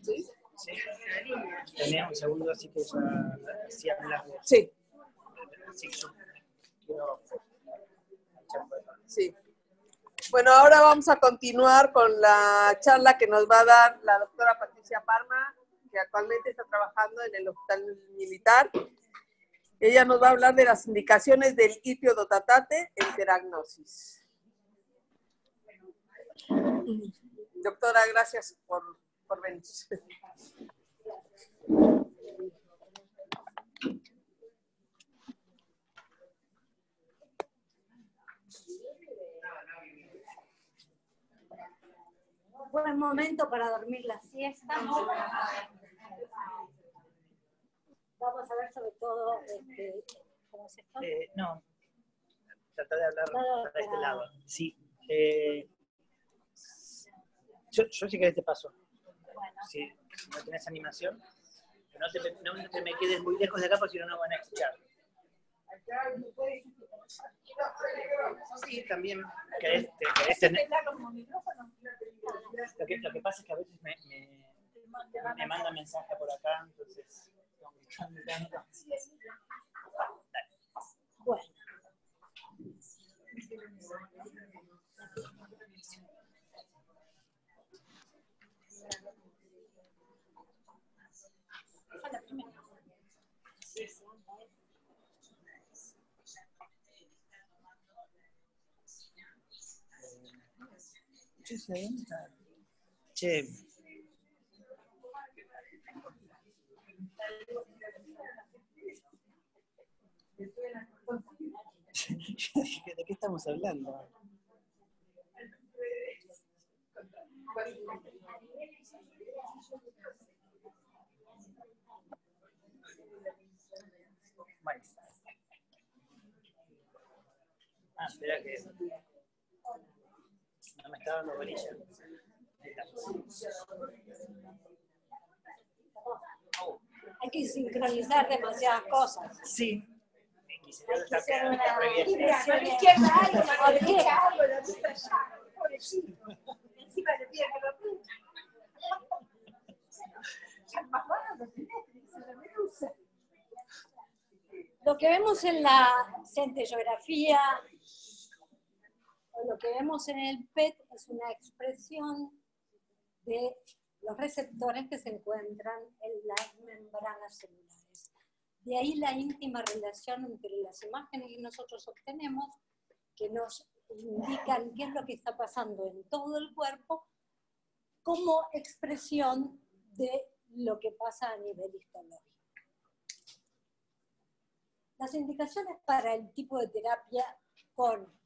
¿Sí? Sí. Tenés un segundo, así que ya así hablas vos. Sí. Así que yo quiero echar por acá. Sí. Bueno, ahora vamos a continuar con la charla que nos va a dar la doctora Patricia Parma, que actualmente está trabajando en el Hospital Militar. Ella nos va a hablar de las indicaciones del ipiodotatate en teragnosis. Doctora, gracias por venir. Buen momento para dormir la siesta. Vamos a ver sobre todo cómo se está. No, tratar de hablar para este lado. Sí. Yo si querés te paso. Bueno. Si no tenés animación, no te me quedes muy lejos de acá porque si no, no van a escuchar. Sí, también querés tener... Lo que pasa es que a veces me manda mensaje por acá, entonces... Bueno. Esa es la primera. Che. ¿De qué estamos hablando? Bueno. Espera que no me está dando bolilla. Hay que sincronizar demasiadas cosas. Sí. Hay que hacer una a la izquierda algo, a la derecha algo, la otra allá. Pobrecito. Encima le piden que lo pinche. Más barato tenés, dice la medusa. Lo que vemos en la centellografía o lo que vemos en el PET es una expresión de los receptores que se encuentran en las membranas celulares. De ahí la íntima relación entre las imágenes que nosotros obtenemos, que nos indican qué es lo que está pasando en todo el cuerpo, como expresión de lo que pasa a nivel histológico. Las indicaciones para el tipo de terapia con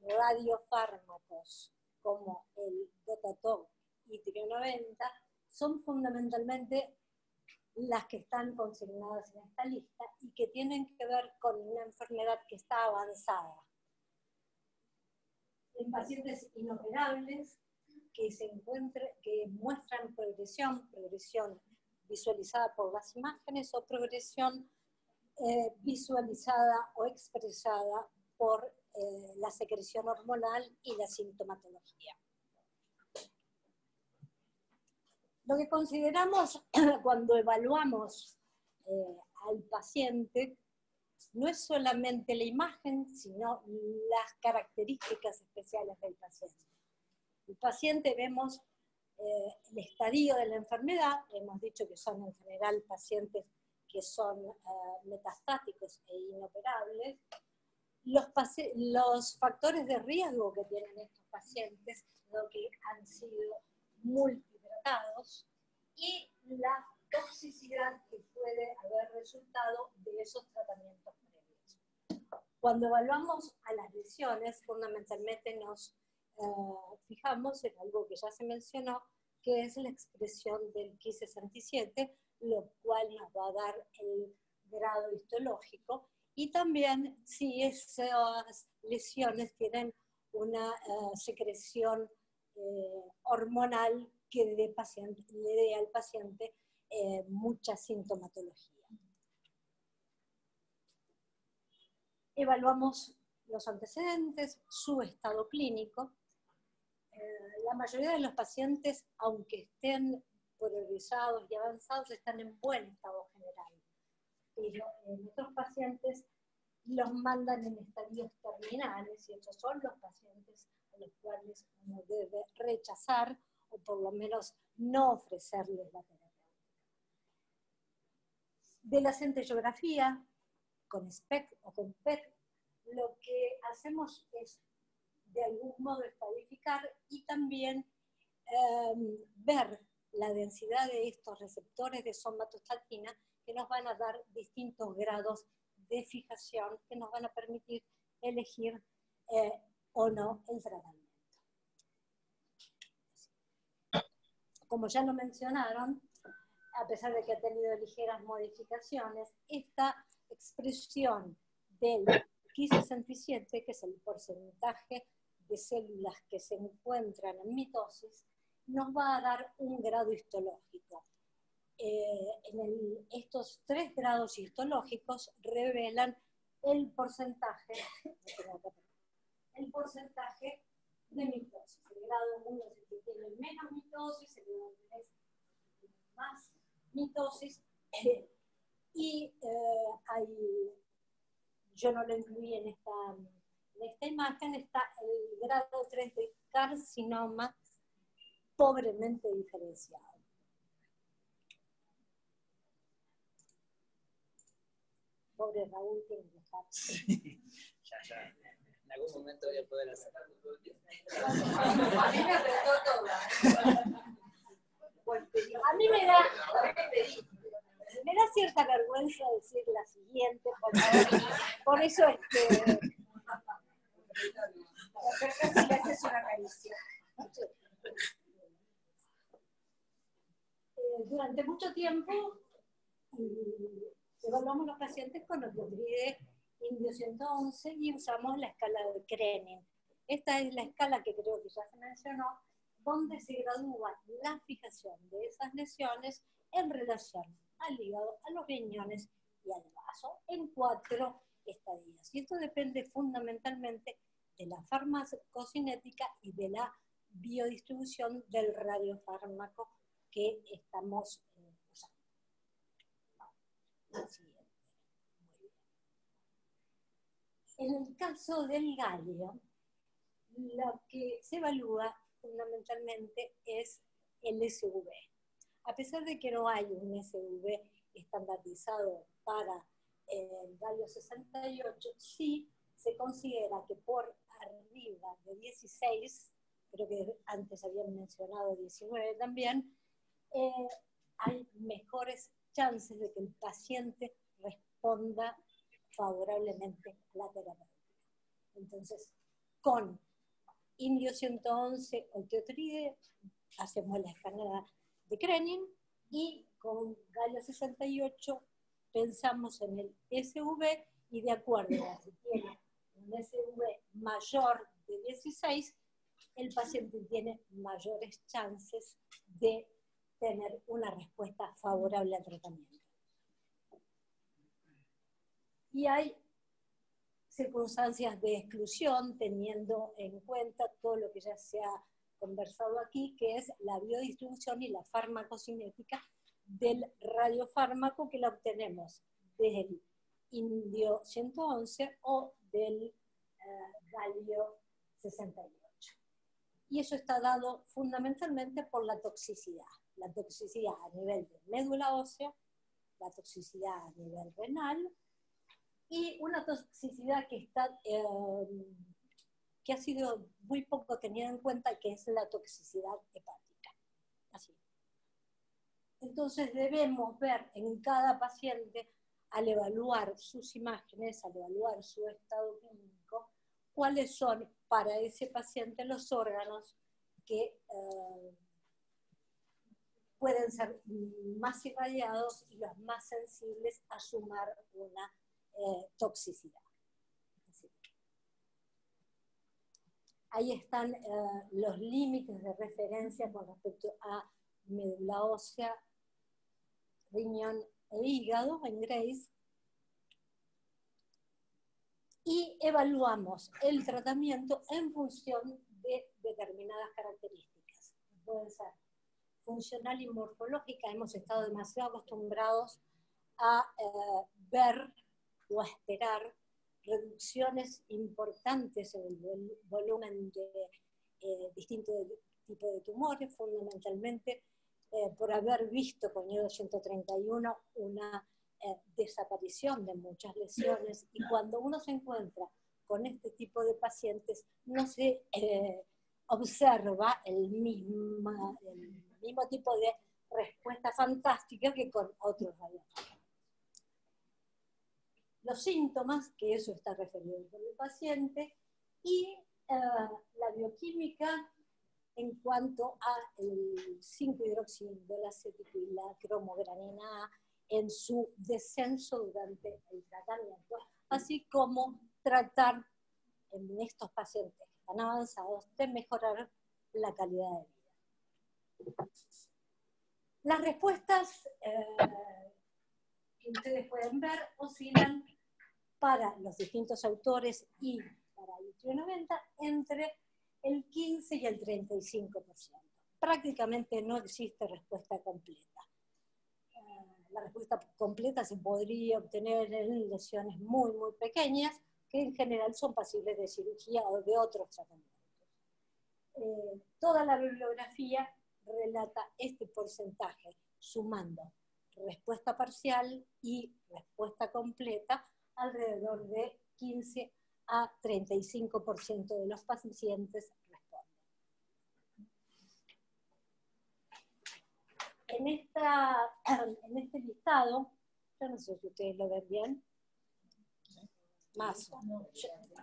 radiofármacos como el Dotatok y TRIO90 son fundamentalmente las que están consignadas en esta lista y que tienen que ver con una enfermedad que está avanzada. En pacientes inoperables que muestran progresión visualizada por las imágenes o progresión visualizada o expresada por la secreción hormonal y la sintomatología. Lo que consideramos cuando evaluamos al paciente no es solamente la imagen, sino las características especiales del paciente. El paciente vemos el estadio de la enfermedad, hemos dicho que son en general pacientes que son metastáticos e inoperables. Los factores de riesgo que tienen estos pacientes, lo que han sido multitratados, y la toxicidad que puede haber resultado de esos tratamientos previos. Cuando evaluamos a las lesiones, fundamentalmente nos fijamos en algo que ya se mencionó, que es la expresión del Ki67, lo cual nos va a dar el grado histológico, y también si esas lesiones tienen una secreción hormonal que le dé al paciente mucha sintomatología. Evaluamos los antecedentes, su estado clínico. La mayoría de los pacientes, aunque estén priorizados y avanzados están en buen estado general. Pero en otros pacientes los mandan en estadios terminales, y esos son los pacientes a los cuales uno debe rechazar o por lo menos no ofrecerles la terapia. De la centellografía, con SPECT o con PET, lo que hacemos es de algún modo estadificar y también ver la densidad de estos receptores de somatostatina que nos van a dar distintos grados de fijación que nos van a permitir elegir o no el tratamiento. Como ya lo mencionaron, a pesar de que ha tenido ligeras modificaciones, esta expresión del Ki67, que es el porcentaje de células que se encuentran en mitosis, nos va a dar un grado histológico. Estos 3 grados histológicos revelan el porcentaje de mitosis. El grado 1 es el que tiene menos mitosis, el grado 3 tiene más mitosis, y yo no lo incluí en esta imagen, está el grado 3 de carcinoma pobremente diferenciado. Pobre Raúl, tiene que estar. Ya. En algún momento voy a poder hacerlo. A mí me apretó todo. A mí me da cierta vergüenza decir la siguiente, por eso Pero casi le haces una caricia. durante mucho tiempo evaluamos los pacientes con opiotride indio 111 y usamos la escala de Krenin. Esta es la escala que creo que ya se mencionó, donde se gradúa la fijación de esas lesiones en relación al hígado, a los riñones y al vaso, en 4 estadios. Y esto depende fundamentalmente de la farmacocinética y de la biodistribución del radiofármaco que estamos usando. Siguiente. Muy bien. En el caso del galio, lo que se evalúa fundamentalmente es el SV. A pesar de que no hay un SV estandarizado para el galio 68, sí se considera que por arriba de 16, creo que antes habían mencionado 19 también, hay mejores chances de que el paciente responda favorablemente a la terapia. Entonces, con indio 111 o teotride, hacemos la escala de Krenin, y con galio 68 pensamos en el SV, y de acuerdo a si tiene un SV mayor de 16, el paciente tiene mayores chances de tener una respuesta favorable al tratamiento. Y hay circunstancias de exclusión, teniendo en cuenta todo lo que ya se ha conversado aquí, que es la biodistribución y la farmacocinética del radiofármaco, que la obtenemos del indio 111 o del galio 68. Y eso está dado fundamentalmente por la toxicidad a nivel de médula ósea, la toxicidad a nivel renal, y una toxicidad que ha sido muy poco tenida en cuenta, que es la toxicidad hepática. Así. Entonces debemos ver en cada paciente, al evaluar sus imágenes, al evaluar su estado clínico, cuáles son para ese paciente los órganos que pueden ser más irradiados y los más sensibles a sumar una toxicidad. Así. Ahí están los límites de referencia con respecto a médula ósea, riñón e hígado en Grace, y evaluamos el tratamiento en función de determinadas características. Pueden ser funcional y morfológica hemos estado demasiado acostumbrados a ver o a esperar reducciones importantes en el volumen de distintos tipos de tumores, fundamentalmente por haber visto con IO 131 una desaparición de muchas lesiones, y cuando uno se encuentra con este tipo de pacientes no se observa el mismo tipo de respuesta fantástica que con otros radiólogos. Los síntomas, que eso está referido por el paciente, y la bioquímica en cuanto a el 5-hidroxiindolacético y la cromogranina A en su descenso durante el tratamiento, así como tratar en estos pacientes que están avanzados de mejorar la calidad de vida. Las respuestas que ustedes pueden ver oscilan para los distintos autores y para el ITRIO-90 entre el 15 y el 35%. Prácticamente no existe respuesta completa. La respuesta completa se podría obtener en lesiones muy, muy pequeñas, que en general son pasibles de cirugía o de otros tratamientos. Toda la bibliografía relata este porcentaje, sumando respuesta parcial y respuesta completa, alrededor de 15 a 35% de los pacientes responden. En este listado, yo no sé si ustedes lo ven bien, más.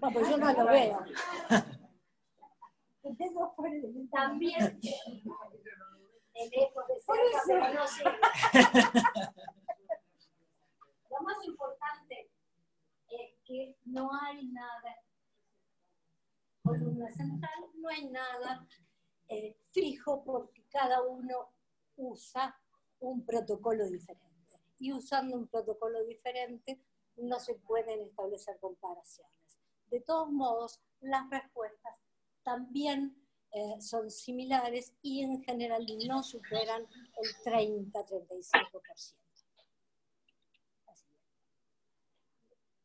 Bueno, yo no lo veo. También el eco de cerca, pero no sé. Lo más importante es que no hay nada, columna central, no hay nada fijo, porque cada uno usa un protocolo diferente. Y usando un protocolo diferente no se pueden establecer comparaciones. De todos modos, las respuestas también son similares y en general no superan el 30-35%.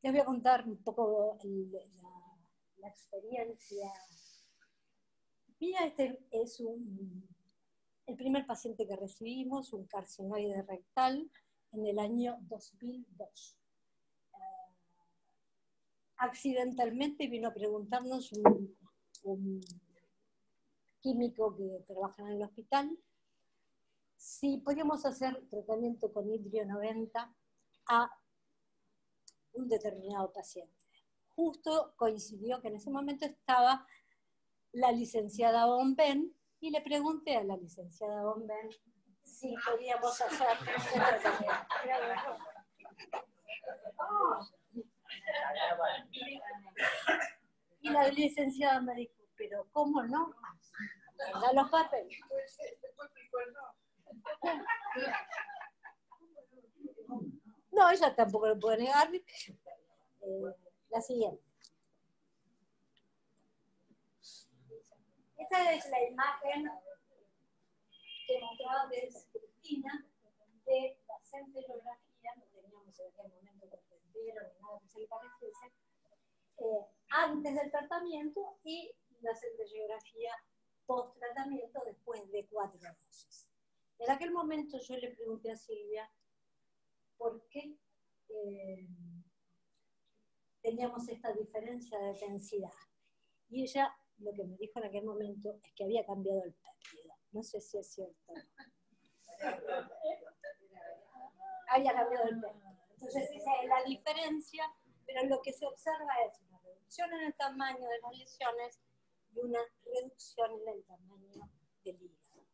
Les voy a contar un poco la experiencia. Mira, este es el primer paciente que recibimos, un carcinoide rectal, en el año 2002. Accidentalmente vino a preguntarnos un químico que trabaja en el hospital si podíamos hacer tratamiento con ITRIO-90 a un determinado paciente. Justo coincidió que en ese momento estaba la licenciada Bomben, y le pregunté a la licenciada Bomben si podíamos hacer ese tratamiento. Y la licenciada me dijo, pero ¿cómo no? Da los papeles. No, ella tampoco lo puede negar. La siguiente. Esta es la imagen que mostraba antes Cristina de la centellografía, no teníamos en aquel momento cortentero ni nada que se le pareciese, antes del tratamiento, y la centellografía post-tratamiento después de 4 dosis. En aquel momento yo le pregunté a Silvia por qué teníamos esta diferencia de densidad. Y ella lo que me dijo en aquel momento es que había cambiado el péptido. No sé si es cierto. Había cambiado el péptido. Entonces esa es la diferencia, pero lo que se observa es una reducción en el tamaño de las lesiones y una reducción en el tamaño del hígado.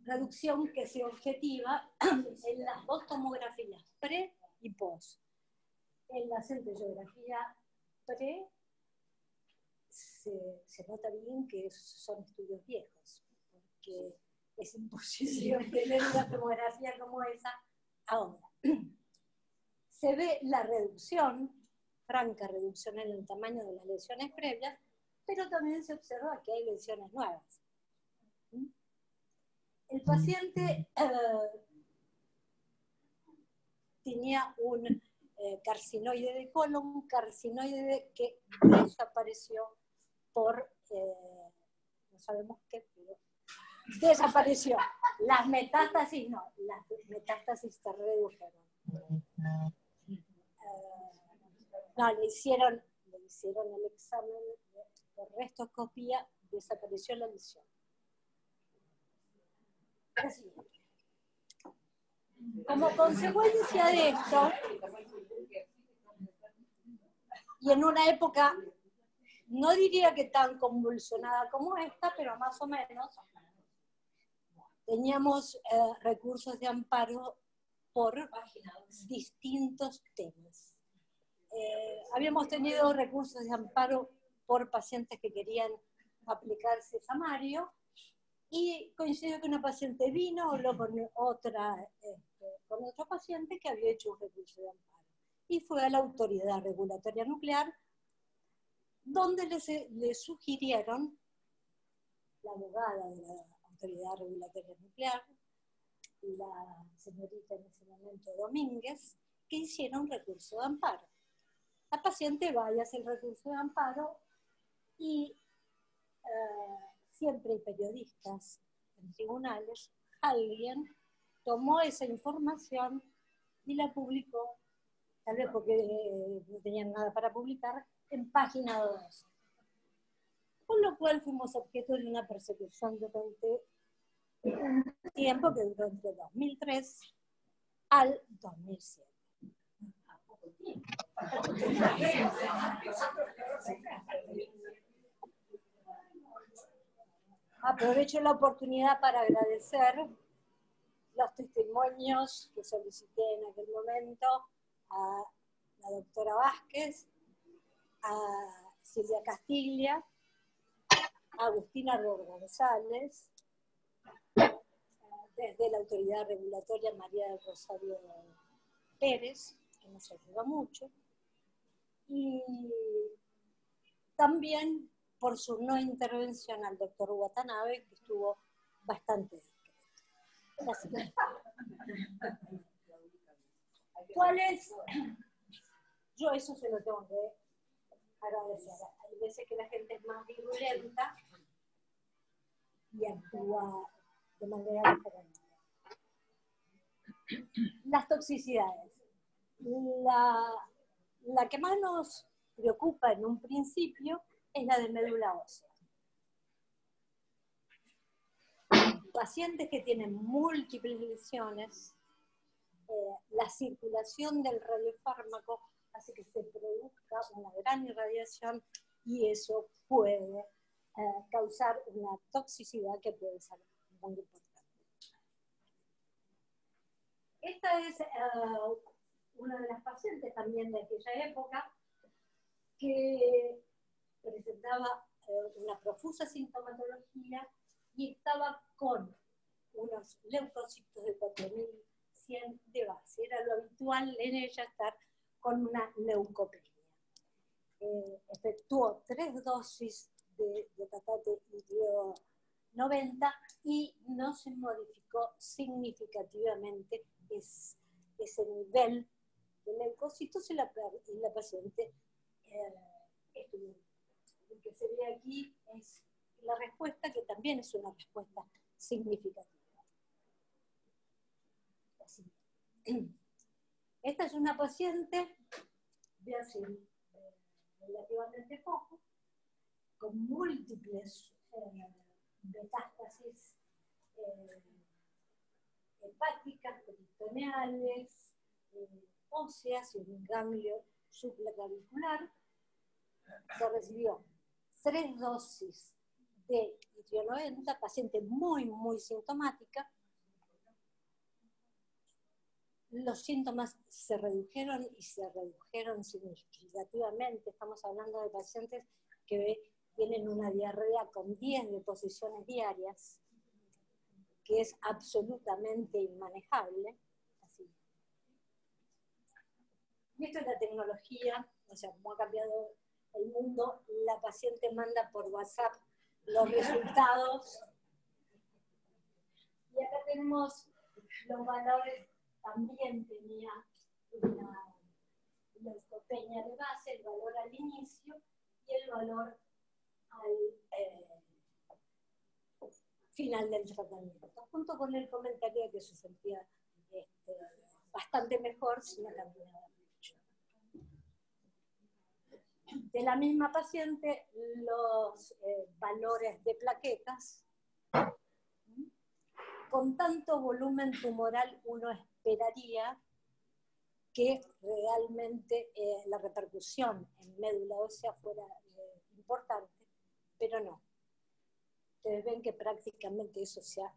Reducción que se objetiva en las dos tomografías, pre y post. En la centellografía pre se nota bien que son estudios viejos, porque es imposible tener una tomografía como esa ahora. Se ve la reducción, franca reducción en el tamaño de las lesiones previas, pero también se observa que hay lesiones nuevas. El paciente tenía un carcinoide de colon, un carcinoide que desapareció por, no sabemos qué, pero desapareció. Las metástasis no, las metástasis se redujeron. No, le hicieron el examen por restoscopía, desapareció la lesión. Así. Como consecuencia de esto, y en una época, no diría que tan convulsionada como esta, pero más o menos, teníamos recursos de amparo por distintos temas. Habíamos tenido recursos de amparo por pacientes que querían aplicarse Samario, y coincidió que una paciente vino, habló con otro paciente que había hecho un recurso de amparo. Y fue a la Autoridad Regulatoria Nuclear, donde le sugirieron, la abogada de la Autoridad Regulatoria Nuclear, la señorita en ese momento Domínguez, que hiciera un recurso de amparo. La paciente va y hace el recurso de amparo, y siempre hay periodistas en tribunales. Alguien tomó esa información y la publicó, tal vez porque no tenían nada para publicar, en página 2. Con lo cual fuimos objeto de una persecución durante un tiempo que duró entre 2003 al 2007. Aprovecho la oportunidad para agradecer los testimonios que solicité en aquel momento a la doctora Vázquez, a Silvia Castilla, a Agustina González, desde la Autoridad Regulatoria María del Rosario Pérez, que nos ayuda mucho, y también por su no intervención al doctor Watanabe, que estuvo bastante discreto. Gracias. ¿Cuál es? Yo eso se lo tengo que agradecer. Hay veces que la gente es más virulenta y actúa de manera diferente. Las toxicidades. La que más nos preocupa en un principio es la de médula ósea. Pacientes que tienen múltiples lesiones, la circulación del radiofármaco hace que se produzca una gran irradiación, y eso puede causar una toxicidad que puede ser muy importante. Esta es una de las pacientes también de aquella época que presentaba una profusa sintomatología y estaba con unos leucocitos de 4100 de base. Era lo habitual en ella estar con una leucopenia. Efectuó 3 dosis de Metastate IDO 90 y no se modificó significativamente ese nivel de leucocitos, y la paciente estuvo. Lo que se ve aquí es la respuesta, que también es una respuesta significativa. Así. Esta es una paciente de hace relativamente poco, con múltiples metástasis hepáticas, peritoneales, óseas y un ganglio supraclavicular. Se recibió 3 dosis de ITRIO 90, paciente muy, muy sintomática. Los síntomas se redujeron y se redujeron significativamente. Estamos hablando de pacientes que tienen una diarrea con 10 deposiciones diarias, que es absolutamente inmanejable. Así. Y esto es la tecnología, o sea, cómo ha cambiado el mundo. La paciente manda por WhatsApp los resultados tenemos los valores, también tenía una leucopenia de base, el valor al inicio y el valor al final del tratamiento, junto con el comentario de que se sentía bastante mejor si no caminaba mucho. De la misma paciente, los valores de plaquetas. Con tanto volumen tumoral uno esperaría que realmente la repercusión en médula ósea fuera importante, pero no. Ustedes ven que prácticamente eso se ha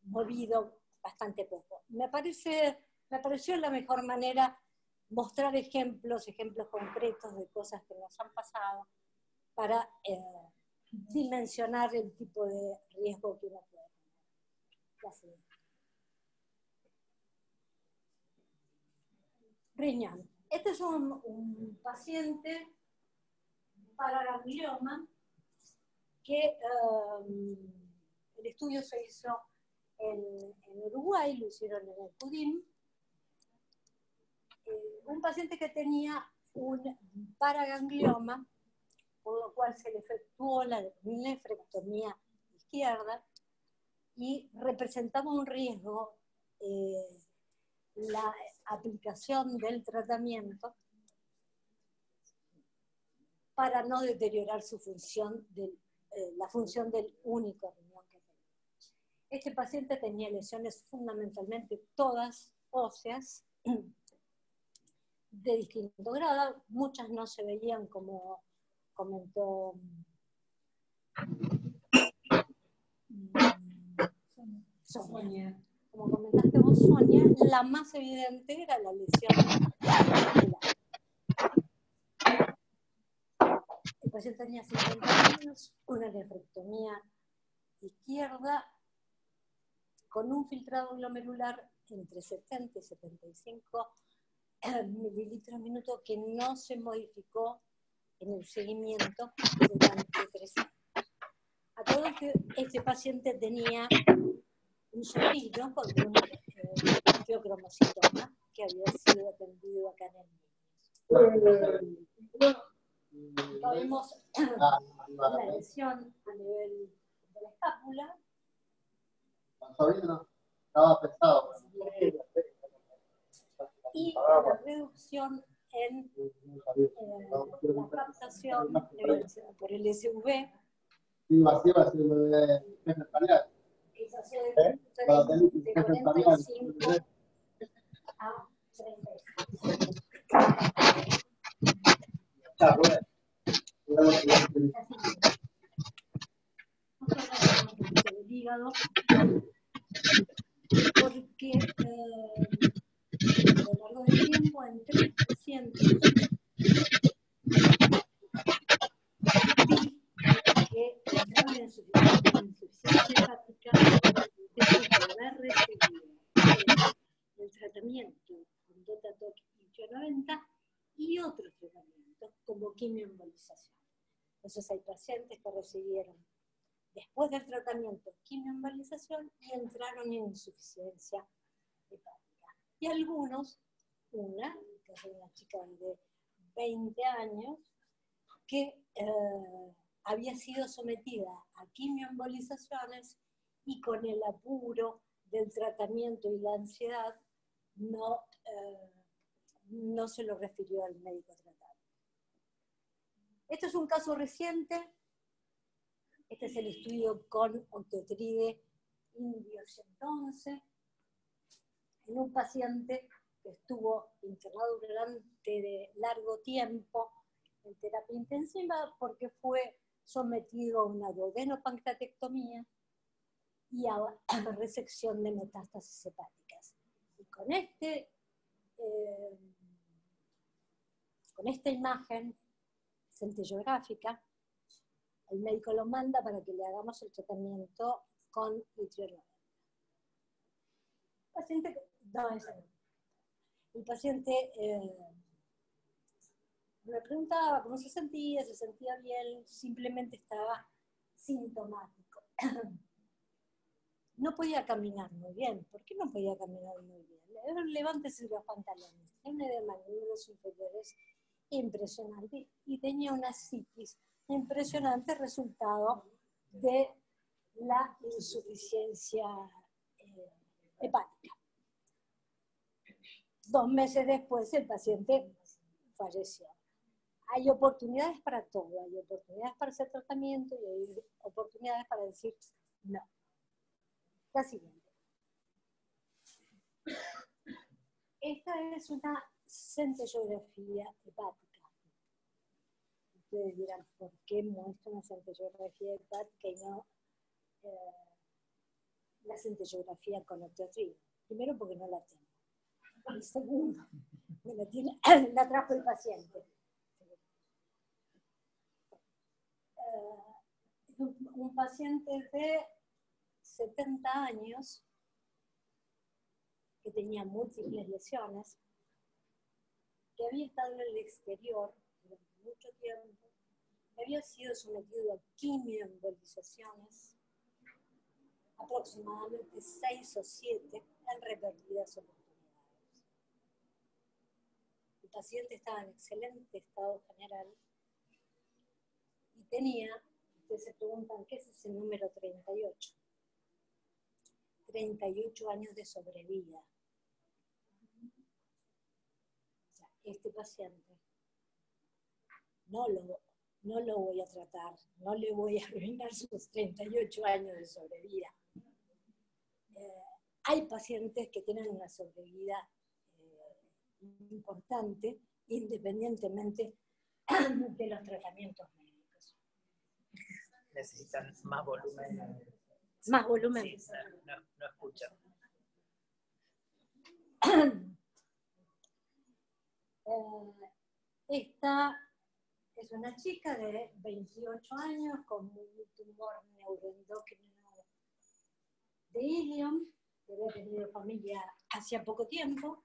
movido bastante poco. Me pareció la mejor manera mostrar ejemplos concretos de cosas que nos han pasado para dimensionar el tipo de riesgo que uno puede tener. Gracias. Riñón. Este es un paciente paraganglioma que el estudio se hizo en Uruguay, lo hicieron en el CUDIM. Un paciente que tenía un paraganglioma, por lo cual se le efectuó la nefrectomía izquierda y representaba un riesgo la aplicación del tratamiento para no deteriorar su función, la función del único riñón que tenía. Este paciente tenía lesiones fundamentalmente todas óseas, de distinto grado, muchas no se veían como comentó Sonia. Como comentaste vos, Sonia, la más evidente era la lesión vascular. El paciente tenía 50 años, una nefrectomía izquierda, con un filtrado glomerular entre 70 y 75 mililitros al minuto que no se modificó en el seguimiento durante 3 años. A todo que este paciente tenía un sobrino con un feocromocitoma que había sido atendido acá en el niño. Acá vemos la lesión a nivel de la escápula. Estaba pesado. Y la reducción en la captación evidenciada por el SV. Sí, vacío va a ser el jefe español. Esa se de 45 a 35. Está bueno. Del hígado, porque a lo largo del tiempo en 3 pacientes vi que entraron en insuficiencia hepática después de haber recibido el tratamiento con Dotatoc y 90 y otros tratamientos como quimioembolización. Entonces hay pacientes que recibieron después del tratamiento quimioembolización y entraron en insuficiencia hepática. Y algunos, el caso de una chica de 20 años, que había sido sometida a quimioembolizaciones y con el apuro del tratamiento y la ansiedad no se lo refirió al médico tratante. Este es un caso reciente. Este es el estudio con octotride indio 111 en un paciente que estuvo internado durante largo tiempo en terapia intensiva porque fue sometido a una duodenopancreatectomía y a resección de metástasis hepáticas. Y con esta imagen centellográfica, el médico lo manda para que le hagamos el tratamiento con itrio 90. El paciente me preguntaba cómo se sentía bien, simplemente estaba sintomático. no podía caminar muy bien. ¿Por qué no podía caminar muy bien? Levántese los pantalones. Tenía un edema en los miembros inferiores impresionante y tenía una citis impresionante resultado de la insuficiencia hepática. 2 meses después el paciente falleció. Hay oportunidades para todo, hay oportunidades para hacer tratamiento y hay oportunidades para decir no. La siguiente. Esta es una centellografía hepática. Ustedes dirán, ¿por qué muestra una centellografía hepática y no la centellografía con octiotrino? Primero, porque no la tengo. Y segundo, la trajo el paciente. Un paciente de 70 años que tenía múltiples lesiones, que había estado en el exterior durante mucho tiempo, había sido sometido a quimioembolizaciones, aproximadamente 6 o 7 en repetidas oportunidades. El paciente estaba en excelente estado general y tenía, ustedes se preguntan, ¿qué es ese número 38? 38 años de sobrevida. O sea, este paciente no lo voy a tratar, no le voy a arruinar sus 38 años de sobrevida. Hay pacientes que tienen una sobrevida importante, independientemente de los tratamientos médicos. Necesitan más volumen. Más volumen. Sí, no escuchan. Esta es una chica de 28 años con un tumor neuroendocrino de ilium, que había tenido familia hacía poco tiempo,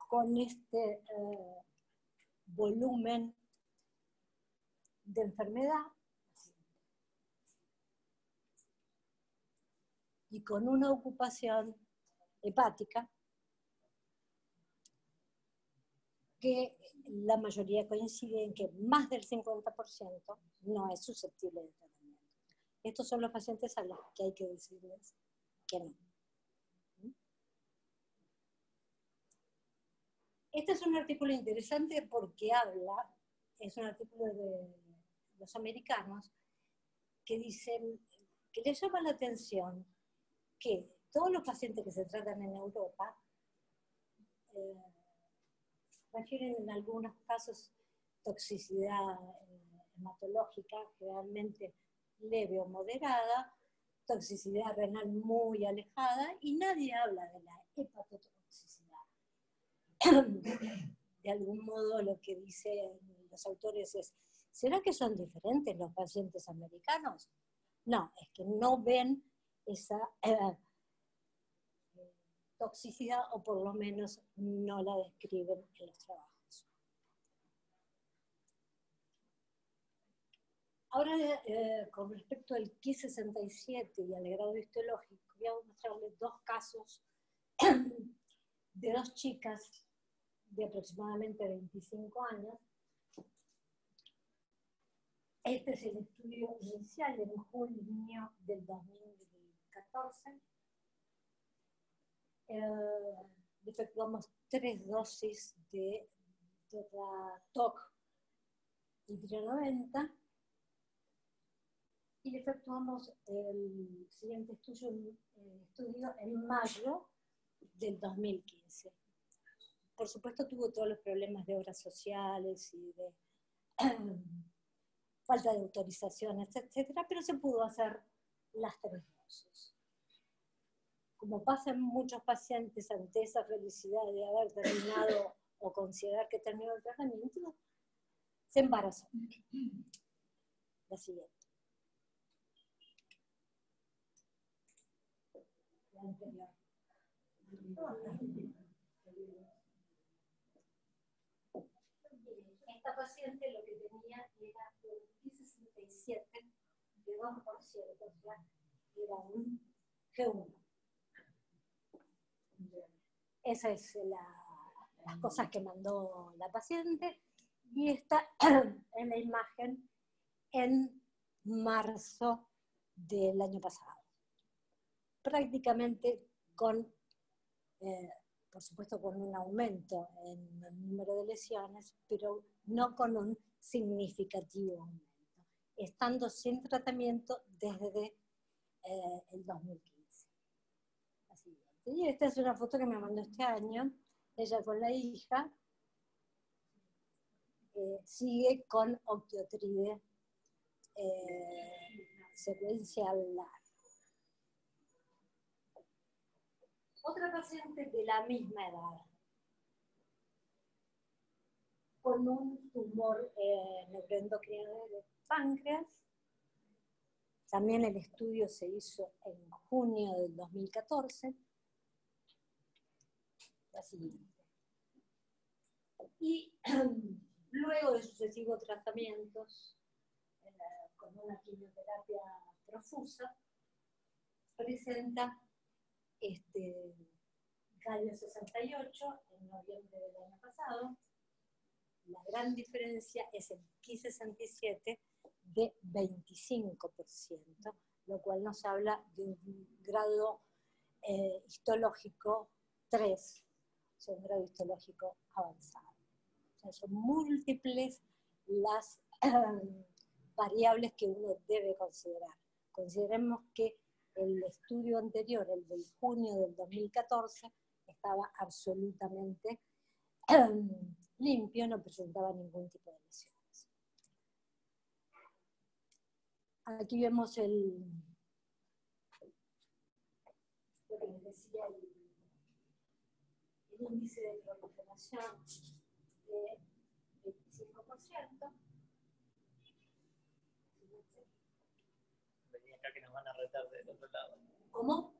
con este volumen de enfermedad y con una ocupación hepática que la mayoría coincide en que más del 50% no es susceptible de tratamiento. Estos son los pacientes a los que hay que decirles que no. Este es un artículo interesante porque habla, es un artículo de los americanos, que dicen, que les llama la atención que todos los pacientes que se tratan en Europa refieren en algunos casos toxicidad hematológica, generalmente leve o moderada, toxicidad renal muy alejada, y nadie habla de la hepatotoxicidad. De algún modo lo que dicen los autores es, ¿será que son diferentes los pacientes americanos? No, es que no ven esa toxicidad, o por lo menos no la describen en los trabajos. Ahora, con respecto al Ki-67 y al grado histológico, voy a mostrarles 2 casos de 2 chicas de aproximadamente 25 años. Este es el estudio inicial en junio del 2014. Efectuamos 3 dosis de TOC y 90 y efectuamos el siguiente estudio en mayo del 2015. Por supuesto tuvo todos los problemas de obras sociales y de falta de autorizaciones, etcétera, pero se pudo hacer las 3 dosis. Como pasa en muchos pacientes ante esa felicidad de haber terminado o considerar que terminó el tratamiento, se embarazó. La siguiente. La anterior. Esta paciente lo que tenía era un Ki-67 de 2%, o sea, era un G1. Esa es las cosas que mandó la paciente, y está en la imagen en marzo del año pasado. Prácticamente con, por supuesto, con un aumento en el número de lesiones, pero no con un significativo aumento, estando sin tratamiento desde el 2015. Así. Y esta es una foto que me mandó este año, ella con la hija, sigue con octiotride secuencial larga. Otra paciente de la misma edad, con un tumor neuroendocrino de páncreas. También el estudio se hizo en junio del 2014. La siguiente. Y luego de sucesivos tratamientos con una quimioterapia profusa, presenta Galio 68 en noviembre del año pasado. La gran diferencia es el Ki67 de 25%, lo cual nos habla de un grado histológico 3, o sea, un grado histológico avanzado. O sea, son múltiples las variables que uno debe considerar. Consideremos que el estudio anterior, el del junio del 2014, estaba absolutamente limpio, no presentaba ningún tipo de lesiones. Aquí vemos lo que les decía, el índice de proliferación de 25%. Vení acá que nos van a retar del otro lado. ¿Cómo?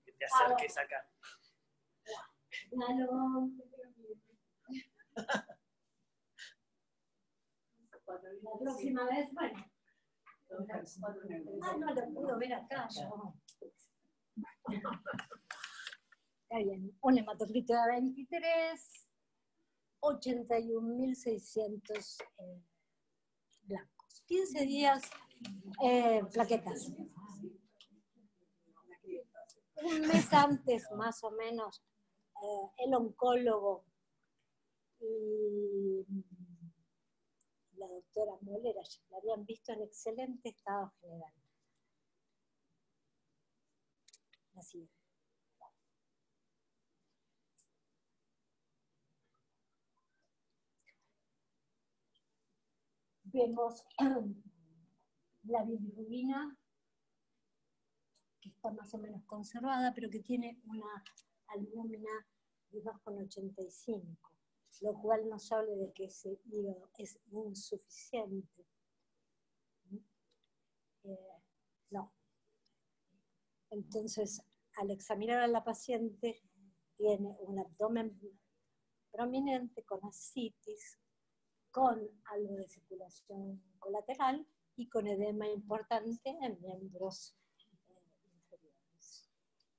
Que te acerques acá. Claro. La próxima vez, bueno. No lo puedo ver acá. No. Está bien. Un hematocrito de 23, 81.600 blancos. 15 días plaquetas. Un mes antes, más o menos, el oncólogo y la doctora Molera la habían visto en excelente estado general. La siguiente. Vemos la bilirrubina, que está más o menos conservada, pero que tiene una albúmina de 2,85, lo cual nos habla de que ese hígado es insuficiente. No. Entonces, al examinar a la paciente, tiene un abdomen prominente con ascitis, con algo de circulación colateral y con edema importante en miembros inferiores.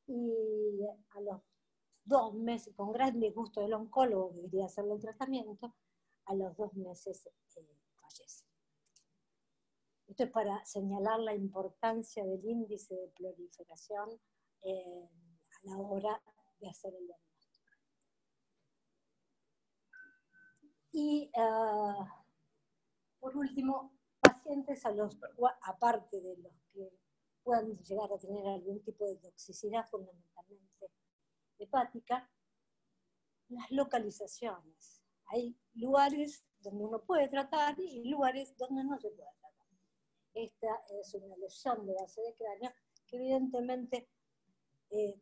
Y a los 2 meses, con gran disgusto del oncólogo que quería hacerle el tratamiento, a los 2 meses fallece. Esto es para señalar la importancia del índice de proliferación a la hora de hacer el diagnóstico. Y por último, pacientes aparte de los que puedan llegar a tener algún tipo de toxicidad, fundamentalmente hepática, las localizaciones. Hay lugares donde uno puede tratar y lugares donde no se puede tratar. Esta es una lesión de base de cráneo que evidentemente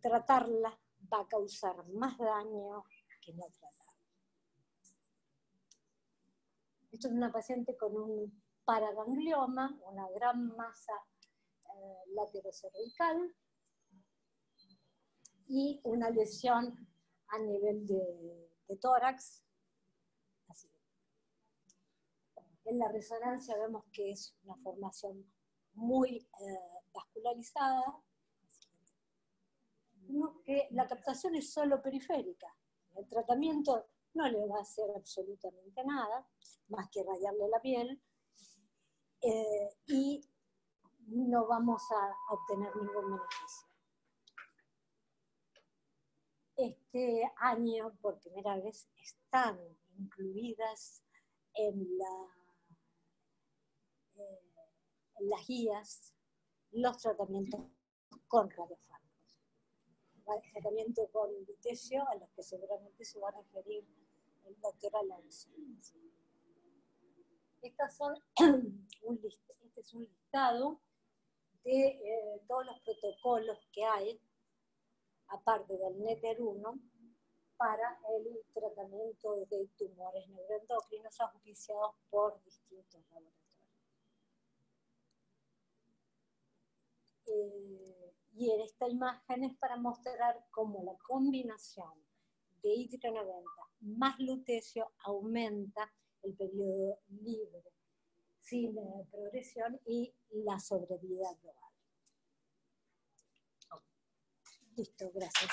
tratarla va a causar más daño que no tratarla. Esto es una paciente con un paraganglioma, una gran masa laterocervical y una lesión a nivel de tórax. Así. En la resonancia vemos que es una formación muy vascularizada, que la captación es solo periférica. El tratamiento no le va a hacer absolutamente nada, más que rayarle la piel, y no vamos a obtener ningún beneficio. Este año, por primera vez, están incluidas en las guías los tratamientos con radiofármacos. El tratamiento con lutecio, a los que seguramente se va a referir el doctor Alonso. Estas son este es un listado de todos los protocolos que hay, aparte del NETER-1, para el tratamiento de tumores neuroendocrinos auspiciados por distintos laboratorios. Y en esta imagen es para mostrar cómo la combinación de ITRA90 más lutecio aumenta el periodo libre sin progresión y la sobrevida global. Listo, gracias.